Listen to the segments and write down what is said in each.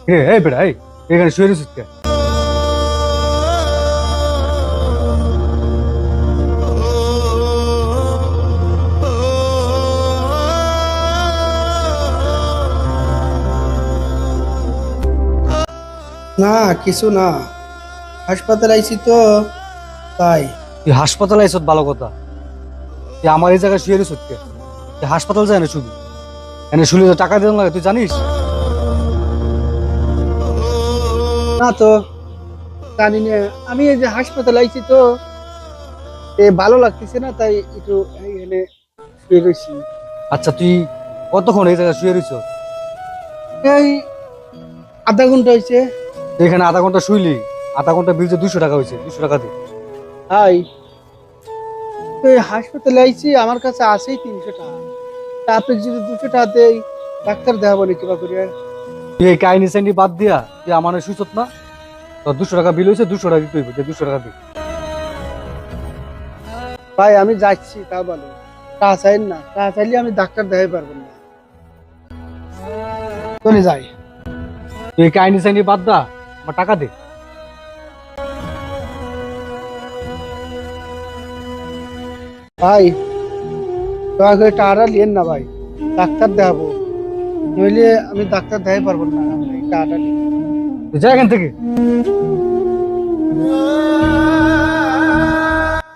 এই বেটা এই এখানে শুয়ে রয়েছিস কে? না, কিছু না। হাসপাতালে আইছি তো, তাই। তুই হাসপাতালে আইসত ভালো কথা, তুই আমার এই জায়গায় শুয়ে রয়েছিস কে? তুই হাসপাতাল যায় না শুধু, এনে শুলে তো টাকা দিতে লাগে, তুই জানিস? না তো, জানি না। আমি এই যে হাসপাতালে আইছি তো, ভালো লাগতেছে না, তাই একটু এখানে শুয়ে রয়েছি। আচ্ছা তুই কতক্ষণ এই জায়গায় শুয়ে রয়েছ? এই আধা ঘন্টা হয়েছে। তুই এখানে আধা ঘন্টা শুইলি, আধা ঘন্টা বিল যে 200 টাকা হয়েছে, 200 টাকা দে। হাই, তো এই হাসপাতালে আইছি, আমার কাছে আছেই 300 টাকা। তা আপনি যদি 200 টাকা দেই, ডাক্তার দেখাবো নাকি বা করে? তুই এই কাহিনী সাইনি বাদ দিয়া তুই আমার শুইছত না? তোর 200 টাকা বিল হয়েছে, 200 টাকা দিতে হইব, যে 200 টাকা দে। ভাই আমি যাচ্ছি, তা বলো। টাকা চাইন না, টাকা চাইলে আমি ডাক্তার দেখাই পারবো না। চলে যাই। তুই এই কাহিনী সাইনি বাদ দা, আমার টাকা দে। ভাই দয়া করে টাকাটা নিয়েন না ভাই, ডাক্তার দেখাবো। নইলে আমি ডাক্তার দেখাই পারবো না, আমি এই টাকাটা নিন। তুই যা এখান থেকে।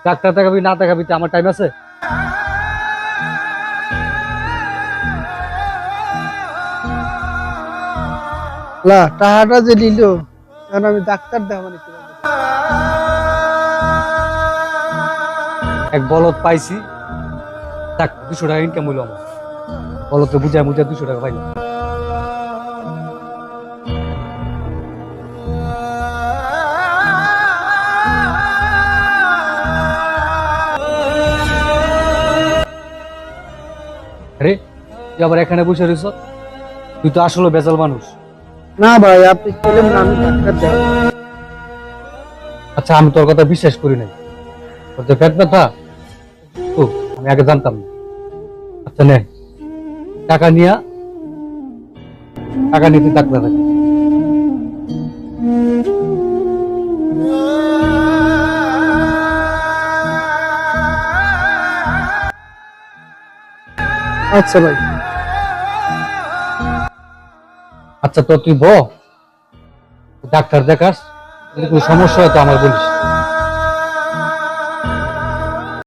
ডাক্তার দেখাবি না দেখাবি তো আমার টাইম আছে। না, টাকাটা যে নিল, এখন আমি ডাক্তার দেখাবো নাকি? এক বলদ পাইছি, দেখ 200 টাকা ইনকাম হইলো আমার। বলদকে বুঝায় বুঝায় 200 টাকা পাইলাম। আরে তুই আবার এখানে বসে রয়েছ? তুই তো আসলে বেজাল মানুষ। না ভাই, আপনি বললেন না, আমি ডাক্তার দেখাবো। আচ্ছা আমি তোর কথা বিশ্বাস করি নাই, তোর যে পেট ব্যথা, ও আমি আগে জানতাম না। আচ্ছা নে টাকা নিয়া, টাকা নিতে ডাক্তার থাকে। আচ্ছা ভাই। আচ্ছা তো তুই ডাক্তার দেখাস, যদি কোনো সমস্যা হয় তো আমার বলিস।